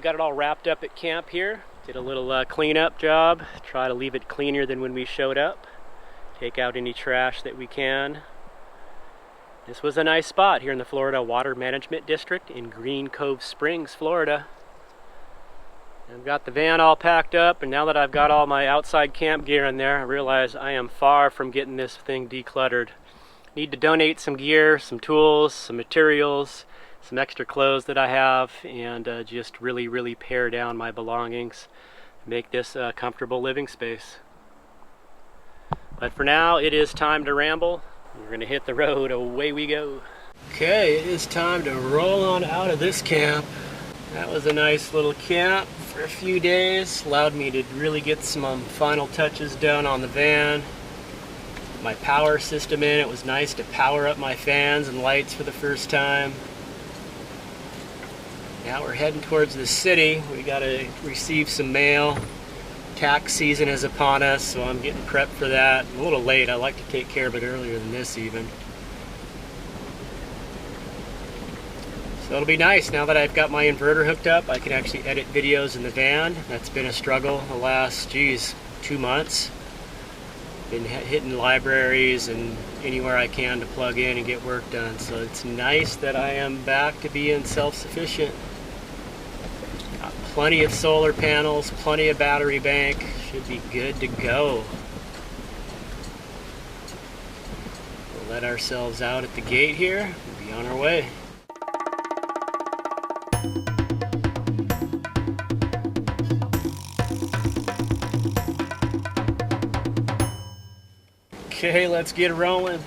got it all wrapped up at camp here. Did a little cleanup job. Try to leave it cleaner than when we showed up. Take out any trash that we can. This was a nice spot here in the Florida Water Management District in Green Cove Springs, Florida. I've got the van all packed up, and now that I've got all my outside camp gear in there, I realize I am far from getting this thing decluttered. Need to donate some gear, some tools, some materials, some extra clothes that I have, and just really pare down my belongings, make this a comfortable living space. But for now, it is time to ramble. We're gonna hit the road, away we go. Okay, it is time to roll on out of this camp. That was a nice little camp for a few days. Allowed me to really get some final touches done on the van. My power system in, it was nice to power up my fans and lights for the first time. Now we're heading towards the city. We gotta receive some mail. Tax season is upon us, so I'm getting prepped for that. I'm a little late. I like to take care of it earlier than this even. So it'll be nice now that I've got my inverter hooked up. I can actually edit videos in the van. That's been a struggle the last, 2 months. Been hitting libraries and anywhere I can to plug in and get work done. So it's nice that I am back to being self-sufficient. Got plenty of solar panels, plenty of battery bank. Should be good to go. We'll let ourselves out at the gate here. We'll be on our way. Okay, let's get rolling.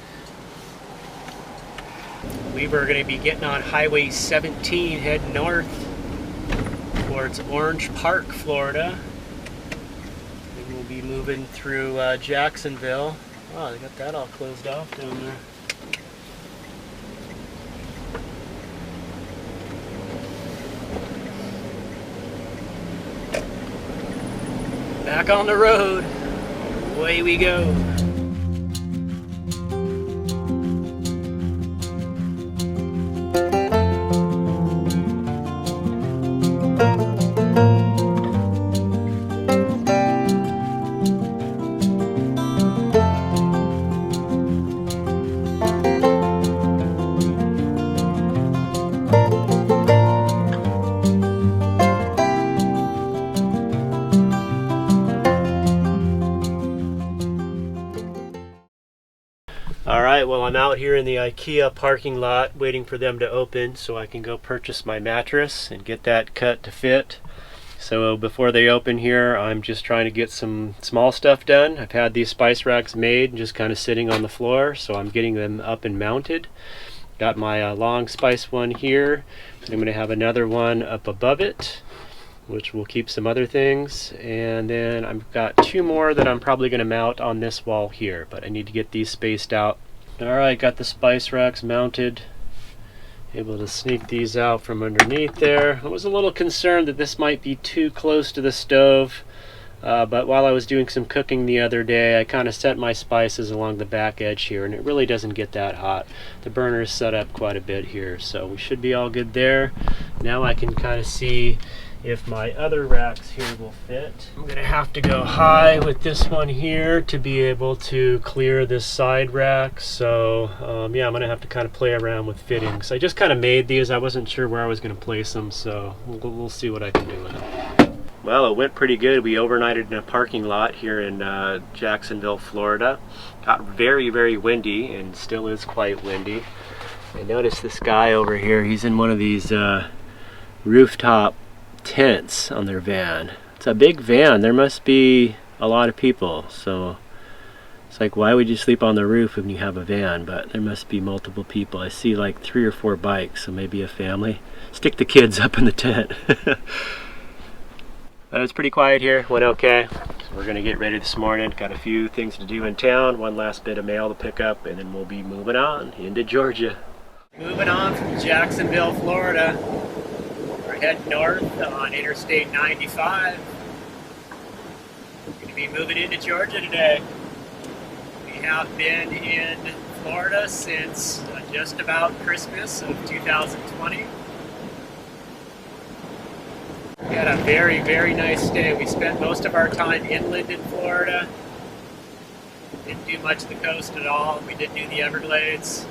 We were going to be getting on Highway 17, heading north towards Orange Park, Florida. And we'll be moving through Jacksonville. Oh, they got that all closed off down there. Back on the road. Away we go. Alright, well I'm out here in the IKEA parking lot waiting for them to open so I can go purchase my mattress and get that cut to fit. So before they open here, I'm just trying to get some small stuff done. I've had these spice racks made just kind of sitting on the floor, so I'm getting them up and mounted. Got my long spice one here, and I'm going to have another one up above it, which will keep some other things. And then I've got 2 more that I'm probably going to mount on this wall here, but I need to get these spaced out. Alright, got the spice racks mounted. Able to sneak these out from underneath there. I was a little concerned that this might be too close to the stove, but while I was doing some cooking the other day, I kind of set my spices along the back edge here, and it really doesn't get that hot. The burner is set up quite a bit here, so we should be all good there. Now I can kind of see if my other racks here will fit. I'm gonna have to go high with this one here to be able to clear this side rack. So yeah, I'm gonna have to kind of play around with fittings. I just kind of made these. I wasn't sure where I was gonna place them, so we'll see what I can do with them. Well, it went pretty good. We overnighted in a parking lot here in Jacksonville, Florida. Got very windy, and still is quite windy. I noticed this guy over here. He's in one of these rooftop tents on their van. It's a big van. There must be a lot of people, so it's like, why would you sleep on the roof when you have a van? But there must be multiple people. I see like 3 or 4 bikes, so maybe a family. Stick the kids up in the tent. But it's pretty quiet here. Went okay. So we're gonna get ready this morning. Got a few things to do in town, one last bit of mail to pick up, and then we'll be moving on into Georgia. Moving on from Jacksonville, Florida. Head north on Interstate 95. We're going to be moving into Georgia today. We have been in Florida since just about Christmas of 2020. We had a very, very nice day. We spent most of our time inland in Florida. Didn't do much of the coast at all. We did do the Everglades.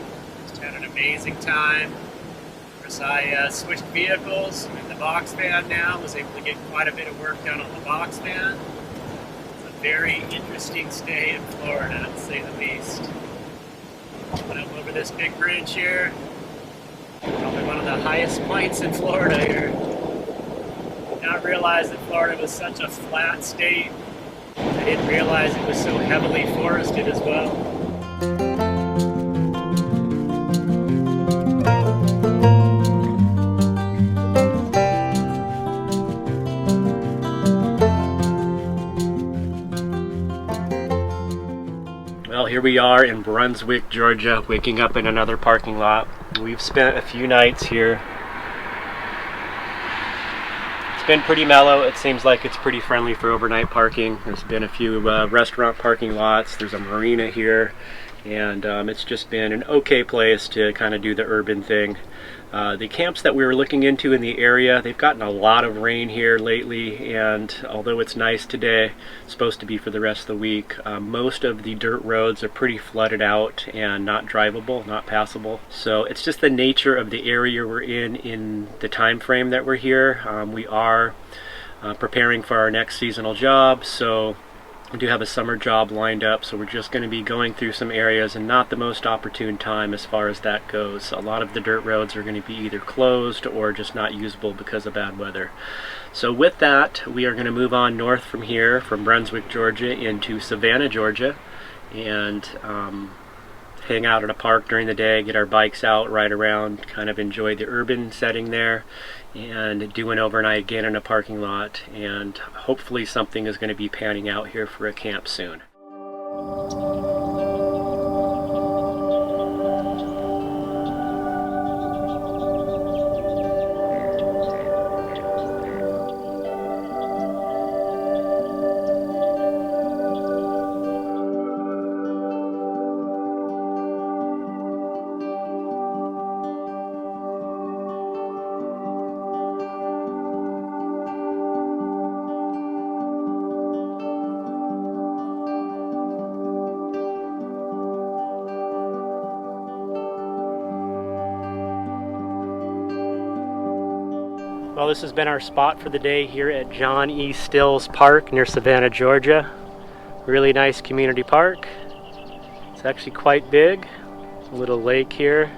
Just had an amazing time. Of course, I switched vehicles. I'm in the box van now. Was able to get quite a bit of work done on the box van. It's a very interesting stay in Florida, to say the least. Went up over this big bridge here. Probably one of the highest points in Florida here. Did not realize that Florida was such a flat state. I didn't realize it was so heavily forested as well. Well, here we are in Brunswick, Georgia, waking up in another parking lot. We've spent a few nights here. Been pretty mellow. It seems like it's pretty friendly for overnight parking. There's been a few restaurant parking lots. There's a marina here, and it's just been an okay place to kind of do the urban thing. The camps that we were looking into in the area, they've gotten a lot of rain here lately, and although it's nice today, it's supposed to be for the rest of the week, most of the dirt roads are pretty flooded out and not drivable, not passable. So it's just the nature of the area we're in the time frame that we're here. We are preparing for our next seasonal job, so we do have a summer job lined up, so we're just going to be going through some areas and not the most opportune time as far as that goes. A lot of the dirt roads are going to be either closed or just not usable because of bad weather. So with that, we are going to move on north from here, from Brunswick, Georgia, into Savannah, Georgia, and hang out at a park during the day, get our bikes out, ride around, kind of enjoy the urban setting there, and do an overnight again in a parking lot, and hopefully something is going to be panning out here for a camp soon. Well, this has been our spot for the day here at John E. Stills Park near Savannah, Georgia. Really nice community park. It's actually quite big. A little lake here.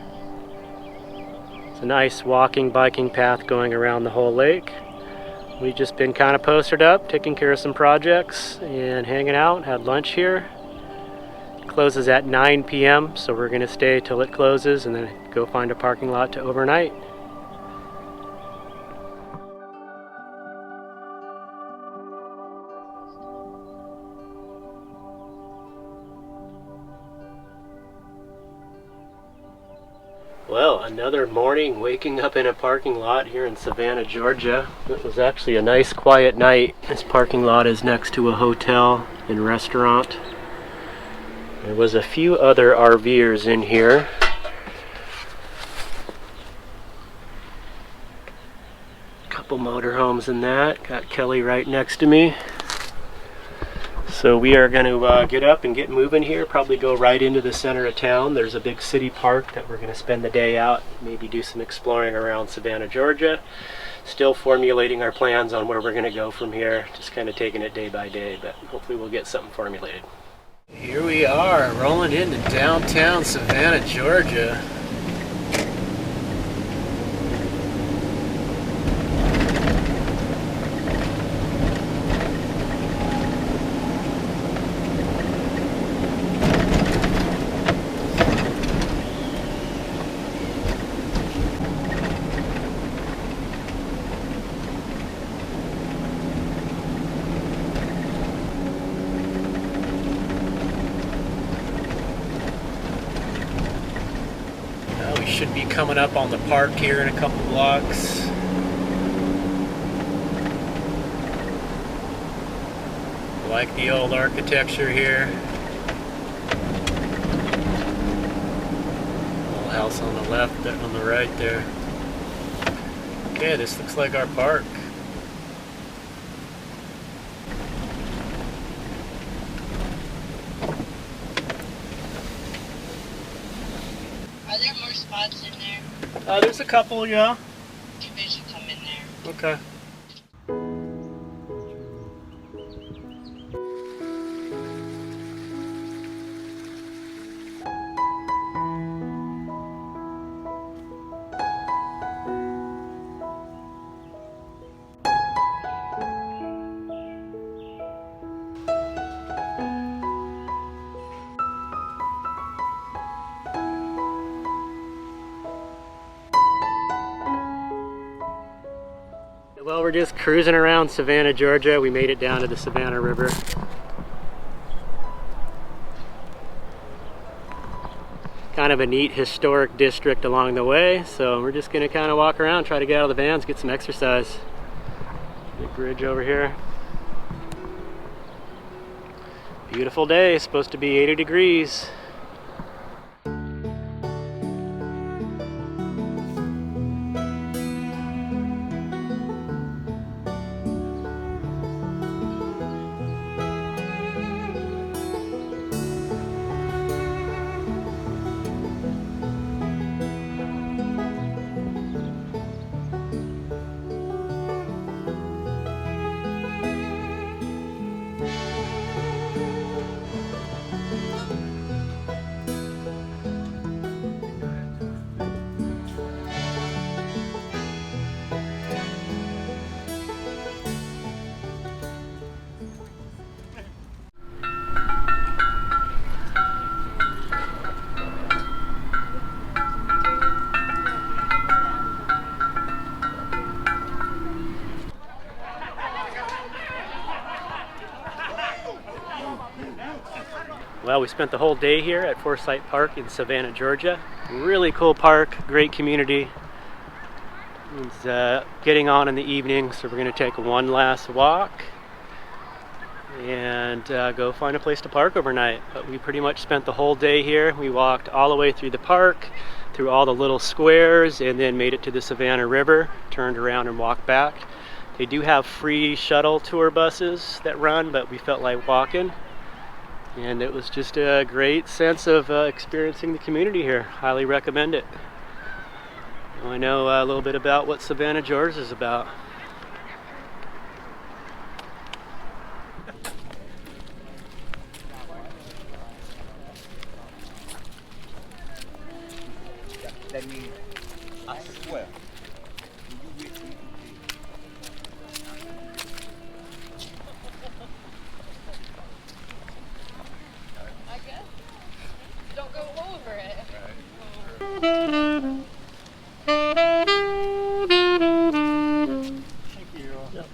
It's a nice walking, biking path going around the whole lake. We've just been kind of posted up, taking care of some projects and hanging out. Had lunch here. It closes at 9 p.m., so we're going to stay till it closes and then go find a parking lot to overnight. Well, another morning waking up in a parking lot here in Savannah, Georgia. It was actually a nice quiet night. This parking lot is next to a hotel and restaurant. There was a few other RVers in here. A couple motorhomes in that. Got Kelly right next to me. So we are going to get up and get moving here, probably go right into the center of town. There's a big city park that we're going to spend the day out, maybe do some exploring around Savannah, Georgia. Still formulating our plans on where we're going to go from here, just kind of taking it day by day, but hopefully we'll get something formulated. Here we are, rolling into downtown Savannah, Georgia. Should be coming up on the park here in a couple blocks. I like the old architecture here. Little house on the left, on the right there. Okay, this looks like our park. Are there more spots in there? There's a couple, yeah. Maybe I should come in there. Okay. Well, we're just cruising around Savannah, Georgia. We made it down to the Savannah River. Kind of a neat historic district along the way, so we're just gonna kind of walk around, try to get out of the vans, get some exercise. Big bridge over here. Beautiful day, it's supposed to be 80 degrees. Well, we spent the whole day here at Forsyth Park in Savannah, Georgia. Really cool park, great community. It's getting on in the evening, so we're going to take one last walk and go find a place to park overnight. But we pretty much spent the whole day here. We walked all the way through the park, through all the little squares, and then made it to the Savannah River, turned around and walked back. They do have free shuttle tour buses that run, but we felt like walking. And it was just a great sense of experiencing the community here. Highly recommend it. I know a little bit about what Savannah, Georgia is about. I swear. I guess. Don't go over it. Thank you. Yep.